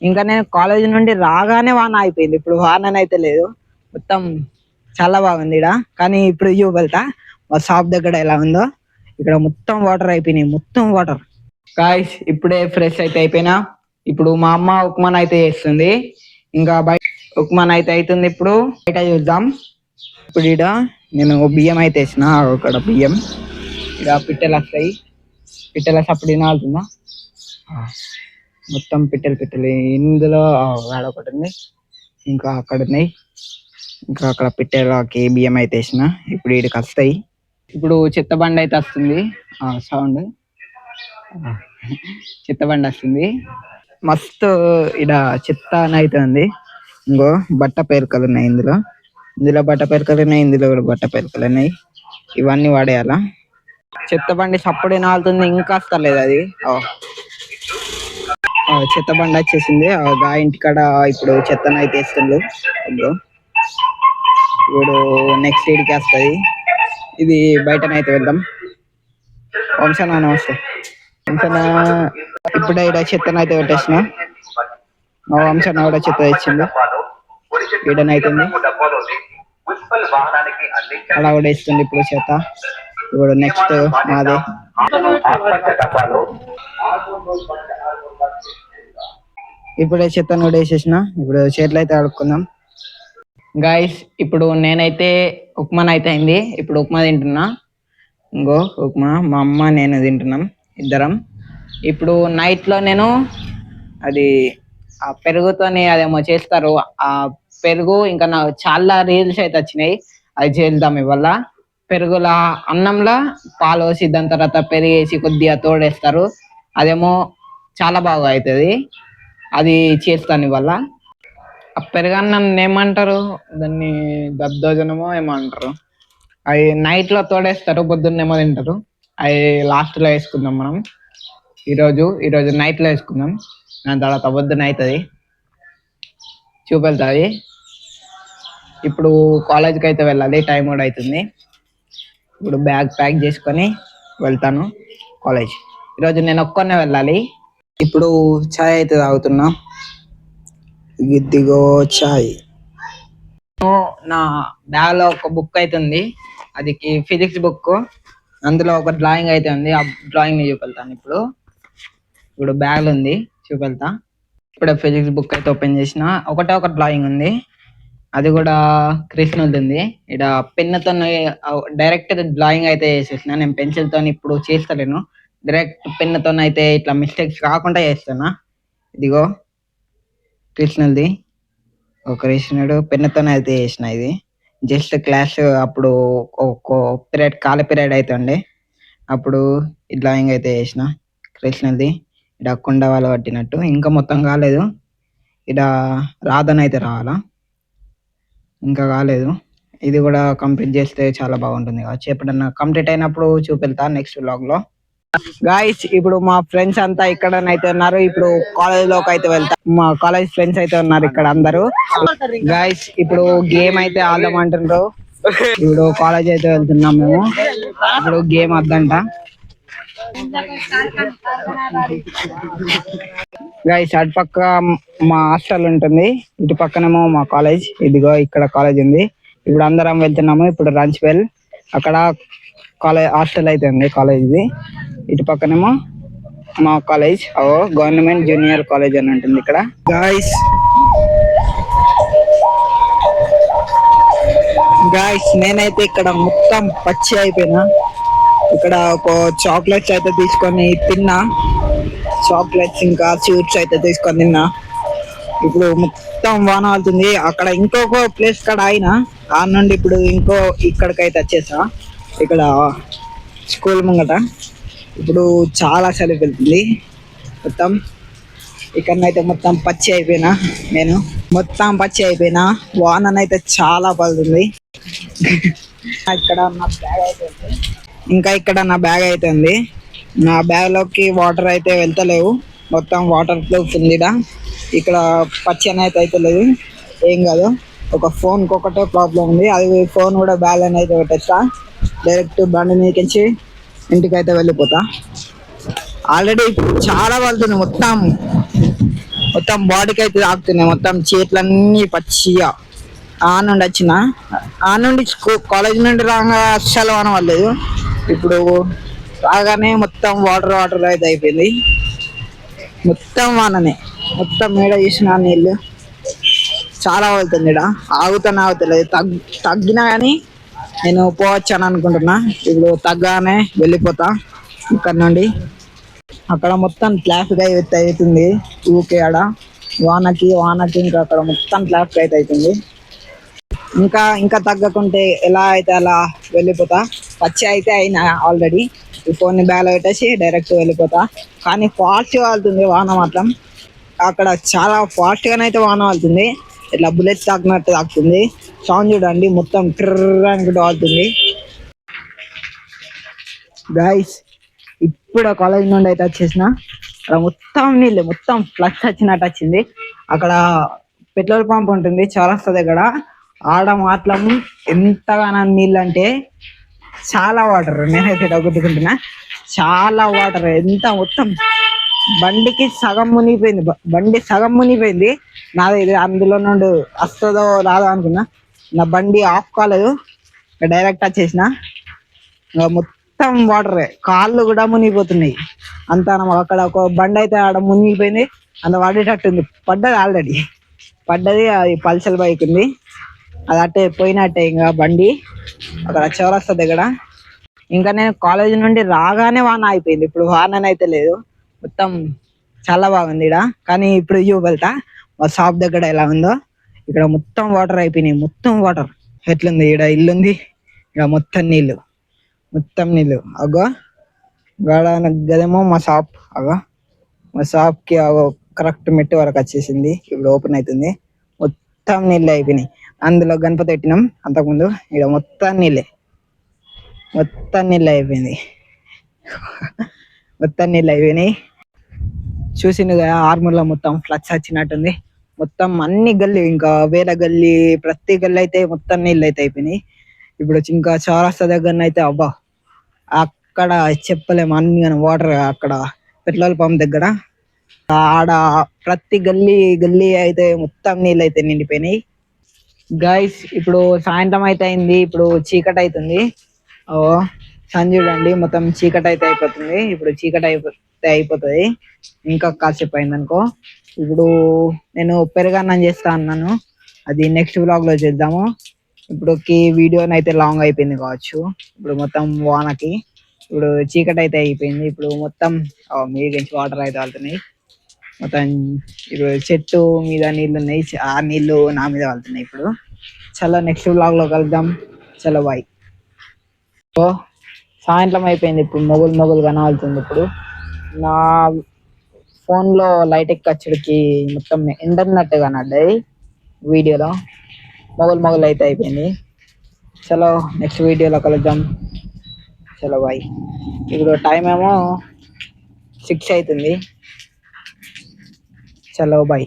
ఇంకా నేను కాలేజ్ నుండి రాగానే వాన అయిపోయింది. ఇప్పుడు వాననైతే లేదు, మొత్తం చాలా బాగుంది ఇక్కడ. కానీ ఇప్పుడు వెళ్తా మా షాప్ దగ్గర ఎలా ఉందో. ఇక్కడ మొత్తం వాటర్ అయిపోయినాయి, మొత్తం వాటర్. గాయ్స్ ఇప్పుడే ఫ్రెష్ అయితే అయిపోయినా. ఇప్పుడు మా అమ్మ ఉప్మాన్ అయితే చేస్తుంది. ఇంకా బయట ఉప్మాన్ అయితే అవుతుంది. ఇప్పుడు బయట చూద్దాం. ఇప్పుడు ఈడ నేను బియ్యం అయితే వేసిన, అక్కడ బియ్యం ఇక పిట్టెలు వస్తాయి. పిట్టెల సప్పుడు వినాలుతుందా, మొత్తం పిట్టెలు ఇందులో ఒకటి ఉంది, ఇంకా అక్కడ ఉన్నాయి, ఇంకా అక్కడ పిట్టెలకి బియ్యం అయితే వేసిన. ఇప్పుడు వీడికి వస్తాయి. ఇప్పుడు చెత్త బండి అయితే వస్తుంది, సౌండ్ చెత్త బండి వస్తుంది. మస్తు ఇడ చెత్త అయితే ఉంది. ఇంకో బట్ట పేరుకలు ఉన్నాయి, ఇందులో బట్ట పేరుకలు ఉన్నాయి, ఇందులో కూడా బట్ట పేరుకలు ఉన్నాయి. ఇవన్నీ వాడేయాలా. చెత్త బండి సప్పుడు వినాలుతుంది, ఇంకా వస్తలేదు అది. చెత్త బండి వచ్చేసింది. ఆ ఇంటికాడ ఇప్పుడు చెత్తను అయితే వేస్తుండ్రు. ఇప్పుడు నెక్స్ట్ ఇడికి వస్తుంది. ఇది బయటనైతే వెళ్దాం. వంశనా నమస్తే. వంశనా ఇప్పుడే ఇక్కడ చెత్తను అయితే పెట్టేసిన. మా వంశన కూడా చెత్త తెచ్చింది. ఈడనైతుంది అలా కూడా ఇస్తుంది ఇప్పుడు చెత్త. ఇప్పుడు నెక్స్ట్ మాదే. ఇప్పుడే చెత్తను కూడా వేసేసిన. ఇప్పుడు చేతులు అయితే ఆడుకుందాం. గాయస్ ఇప్పుడు నేనైతే ఉప్మాన్ అయితే అయింది. ఇప్పుడు ఉప్మా తింటున్నా. ఇంకో ఉప్మా మా అమ్మ నేను తింటున్నాం ఇద్దరం. ఇప్పుడు నైట్ లో నేను అది ఆ పెరుగుతోని అదేమో చేస్తారు. ఆ పెరుగు ఇంకా నాకు చాలా రీల్స్ అయితే వచ్చినాయి, అది చేద్దాం ఇవాళ. పెరుగుల అన్నంలో పాలు వేసి దాని తర్వాత పెరిగేసి కొద్దిగా తోడేస్తారు. అదేమో చాలా బాగా అవుతుంది, అది చేస్తాను ఇవాళ. ఆ పెరుగన్నం ఏమంటారు దాన్ని, దద్దోజనమో ఏమో అంటారు. అవి నైట్ లో తోడేస్తారు, పొద్దున్నేమో తింటారు. అవి లాస్ట్ లో వేసుకుందాం మనం. ఈరోజు నైట్ లో వేసుకుందాం, దాని తర్వాత పొద్దున అవుతుంది చూపెళ్తాది. ఇప్పుడు కాలేజ్కి అయితే వెళ్ళాలి, టైం కూడా అవుతుంది. ఇప్పుడు బ్యాగ్ ప్యాక్ చేసుకొని వెళ్తాను కాలేజ్. ఈరోజు నేను ఒక్కనే వెళ్ళాలి. ఇప్పుడు చాయ్ అయితే తాగుతున్నా. ఇదిగో చాయ్. నా బ్యాగ్ లో ఒక బుక్ అయితే ఉంది, అది ఫిజిక్స్ బుక్. అందులో ఒక డ్రాయింగ్ అయితే ఉంది, ఆ డ్రాయింగ్ ని చూపెళ్తాను. ఇప్పుడు బ్యాగ్ లో ఉంది, చూపెళ్తా. ఇప్పుడే ఫిజిక్స్ బుక్ అయితే ఓపెన్ చేసిన. ఒకటే ఒక డ్రాయింగ్ ఉంది, అది కూడా కృష్ణుది ఉంది. ఇక్కడ పెన్నుతో డైరెక్ట్ డ్రాయింగ్ అయితే చేసేసిన. నేను పెన్సిల్ తో ఇప్పుడు చేస్తలేను, డైరెక్ట్ పెన్నుతో అయితే ఇట్లా మిస్టేక్స్ కాకుండా చేస్తున్నా. ఇదిగో కృష్ణుది, ఒక కృష్ణుడు పెన్నుతోనే అయితే చేసిన. ఇది జస్ట్ క్లాస్ అప్పుడు పీరియడ్ కాల పీరియడ్ అయితే ఉండే అప్పుడు ఈ డ్రాయింగ్ అయితే చేసిన కృష్ణుది. ఇక్కడ కుండ వాళ్ళు పట్టినట్టు, ఇంకా మొత్తం కాలేదు. ఇక్కడ రాధన అయితే రావాలా, ఇంకా కాలేదు. ఇది కూడా కంప్లీట్ చేస్తే చాలా బాగుంటుంది కావచ్చు. ఎప్పుడన్నా కంప్లీట్ అయినప్పుడు చూపెళ్తా నెక్స్ట్ వ్లాగ్ లో. గాయస్ ఇప్పుడు మా ఫ్రెండ్స్ అంతా ఇక్కడనైతే ఉన్నారు. ఇప్పుడు కాలేజ్ లోకి అయితే వెళ్తా. మా కాలేజ్ ఫ్రెండ్స్ అయితే ఉన్నారు ఇక్కడ అందరూ. గాయస్ ఇప్పుడు గేమ్ అయితే ఆడదాం అంటున్నారు. ఇప్పుడు కాలేజ్ అయితే వెళ్తున్నాం మేము. ఇప్పుడు గేమ్ వద్దంట. గైస్ అటు పక్క మా హాస్టల్ ఉంటుంది, ఇటు పక్కనేమో మా కాలేజ్. ఇదిగో ఇక్కడ కాలేజ్ ఉంది. ఇప్పుడు అందరం వెళ్తున్నాము. ఇప్పుడు లంచ్ బెల్, అక్కడ కాలేజ్ హాస్టల్ అయితే ఉంది కాలేజ్ది. ఇటు పక్కనేమో మా కాలేజ్, గవర్నమెంట్ జూనియర్ కాలేజ్ అని ఉంటుంది ఇక్కడ. గాయస్ నేనైతే ఇక్కడ మొత్తం పచ్చి అయిపోయినా. ఇక్కడ ఒక చాక్లెట్స్ అయితే తీసుకొని తిన్నా, చాక్లెట్స్ ఇంకా స్వీట్స్ అయితే తీసుకొని తిన్నా. ఇప్పుడు మొత్తం వాన అవుతుంది. అక్కడ ఇంకొక ప్లేస్ కాడ అయినా, ఆ నుండి ఇప్పుడు ఇక్కడికైతే వచ్చేసా. ఇక్కడ స్కూల్ ముంగట ఇప్పుడు చాలా చలి వెళ్తుంది. మొత్తం ఇక్కడనైతే మొత్తం పచ్చి అయిపోయినా. నేను మొత్తం పచ్చి అయిపోయినా. వాననైతే చాలా పడుతుంది. ఇక్కడ నా బ్యాగ్ అయితే ఉంది, ఇంకా ఇక్కడ నా బ్యాగ్ అయితే ఉంది. నా బ్యాగ్ లోకి వాటర్ అయితే వెళ్తలేవు, మొత్తం వాటర్ ప్రూఫ్ ఉంది. ఇక్కడ పచ్చి అయితే లేదు, ఏం కాదు. ఒక ఫోన్ ఒకటే ప్రాబ్లం ఉంది, అది ఫోన్ కూడా బ్యాగ్ అని అయితే పెట్టేస్తా. డైరెక్ట్ బండి మీదకించి ఇంటికి అయితే వెళ్ళిపోతా. ఆల్రెడీ చాలా పడుతుంది, మొత్తం బాడీకి అయితే తాకుతున్నాయి, మొత్తం చేతులన్నీ పచ్చిగా. ఆ నుండి వచ్చిన, ఆ నుండి కాలేజ్ నుండి రాగా అస్సలు వాన పడలేదు. ఇప్పుడు రాగానే మొత్తం వాటర్ వాటర్ అయితే అయిపోయింది, మొత్తం వాననే. మొత్తం మేడ చూసిన నీళ్ళు చాలా అవుతుంది. ఇక్కడ ఆగుతానే ఆగుతలేదు, తగ్గినా కానీ నేను పోవచ్చు అని అనుకుంటున్నా. ఇప్పుడు తగ్గానే వెళ్ళిపోతా ఇక్కడ నుండి. అక్కడ మొత్తం ట్రాఫిక్ అయితే అవుతుంది ఊకే. ఆడ వానకి ఇంకా అక్కడ మొత్తం ట్రాఫిక్ అయితే అవుతుంది. ఇంకా ఇంకా తగ్గకుంటే ఎలా అయితే అలా వెళ్ళిపోతా. పచ్చి అయితే అయినా ఆల్రెడీ, ఈ ఫోన్ని బ్యాగ్ పెట్టేసి డైరెక్ట్ వెళ్ళిపోతా. కానీ ఫాస్ట్గా వెళ్తుంది వాన మాత్రం. అక్కడ చాలా ఫాస్ట్గానైతే వాన వెళ్తుంది, ఇట్లా బుల్లెట్ తాకినట్టు తాకుతుంది. సౌండ్ చూడండి, మొత్తం ట్రర్ అనుకుంటూ వెళ్తుంది. గైస్ ఇప్పుడు కాలేజ్ నుండి అయితే వచ్చేసిన, అక్కడ మొత్తం నీళ్ళు, మొత్తం ఫ్లక్స్ వచ్చినట్టు వచ్చింది. అక్కడ పెట్రోల్ పంప్ ఉంటుంది చౌరస్తా దగ్గర, ఆడ మాత్రం ఎంతగానో నీళ్ళు అంటే చాలా వాటర్. నేనైతే తగ్గుతుకుంటున్నా, చాలా వాటర్. ఎంత మొత్తం బండికి సగం మునిగిపోయింది, బండి సగం మునిగిపోయింది నాది. ఇది అందులో నుండి వస్తుందో రాదో అనుకున్నా, నా బండి ఆఫ్ కాలేదు, డైరెక్ట్ వచ్చేసిన. మొత్తం వాటరే, కాళ్ళు కూడా మునిగిపోతున్నాయి అంతా. అక్కడ ఒక బండి అయితే ఆడ మునిగిపోయింది, అంత పడేటట్టుంది. పడ్డది ఆల్రెడీ పడ్డది, అది పల్సర్ బైక్ ఉంది, అది అట్టే పోయినట్టే ఇంకా బండి అక్కడ చౌరస్తా దగ్గర. ఇంకా నేను కాలేజ్ నుండి రాగానే వాన అయిపోయింది, ఇప్పుడు వాననైతే లేదు, మొత్తం చాలా బాగుంది ఇక్కడ. కానీ ఇప్పుడు వెళ్తా మా షాప్ దగ్గర ఎలా ఉందో. ఇక్కడ మొత్తం వాటర్ అయిపోయినాయి, మొత్తం వాటర్. ఎట్లుంది ఇక్కడ ఇల్లుంది, ఇక్కడ మొత్తం నీళ్ళు, మొత్తం నీళ్ళు. అగో గదేమో మా షాప్, అగో మా షాప్ కి అగో కరెక్ట్ మెట్టు వరకు వచ్చేసింది. ఇప్పుడు ఓపెన్ అవుతుంది, మొత్తం నీళ్ళు అయిపోయినాయి. అందులో గణపతి పెట్టినాం అంతకుముందు, ఇక్కడ మొత్తం నీళ్ళే, మొత్తం నీళ్ళు అయిపోయింది, మొత్తం నీళ్ళు అయిపోయినాయి. చూసింది కదా ఆర్మూర్లో మొత్తం ఫ్లక్స్ వచ్చినట్టుంది. మొత్తం అన్ని గల్లీ, ఇంకా వేరే గల్లీ, ప్రతి గల్లీ అయితే మొత్తం నీళ్ళు అయితే అయిపోయినాయి. ఇప్పుడు ఇంకా చౌరస్తా దగ్గర అయితే అబ్బా అక్కడ చెప్పలేము, అన్ని వాటర్. అక్కడ పెట్రోల్ పంప్ దగ్గర ఆడ ప్రతి గల్లీ గల్లీ అయితే మొత్తం నీళ్ళు అయితే నిండిపోయినాయి. గైస్ ఇప్పుడు సాయంత్రం అయితే అయింది, ఇప్పుడు చీకటి అవుతుంది. ఓ సన్ చూడండి, మొత్తం చీకటి అయితే అయిపోతుంది. ఇప్పుడు చీకటి అయిపోతుంది ఇంకా కాసేపు అయింది అనుకో. ఇప్పుడు నేను పెరుగన్నం చేస్తా అన్నాను, అది నెక్స్ట్ వ్లాగ్ లో చేద్దాము. ఇప్పుడు వీడియోని అయితే లాంగ్ అయిపోయింది కావచ్చు. ఇప్పుడు మొత్తం వానకి ఇప్పుడు చీకటి అయితే అయిపోయింది. ఇప్పుడు మొత్తం మీదికి వాటర్ అయితే వెళ్తున్నాయి, మొత్తం ఇప్పుడు చెట్టు మీద నీళ్ళు ఉన్నాయి, ఆ నీళ్ళు నా మీద వెళ్తున్నాయి. ఇప్పుడు చలో నెక్స్ట్ వ్లాగ్ లో కలుద్దాం, చలో బాయ్. సాయంత్రం అయిపోయింది, ఇప్పుడు మొగులు కనబడుతుంది. ఇప్పుడు నా ఫోన్ లో లైట్ ఎక్కచ్చుడికి మొత్తం ఎండన్నట్టు కనడ్డాయి వీడియోలో. మొగులు అయితే అయిపోయింది. చలో నెక్స్ట్ వీడియోలో కలుద్దాం, చలో బాయ్. ఇప్పుడు టైం ఏమో 6 అవుతుంది, చలో బాయ్.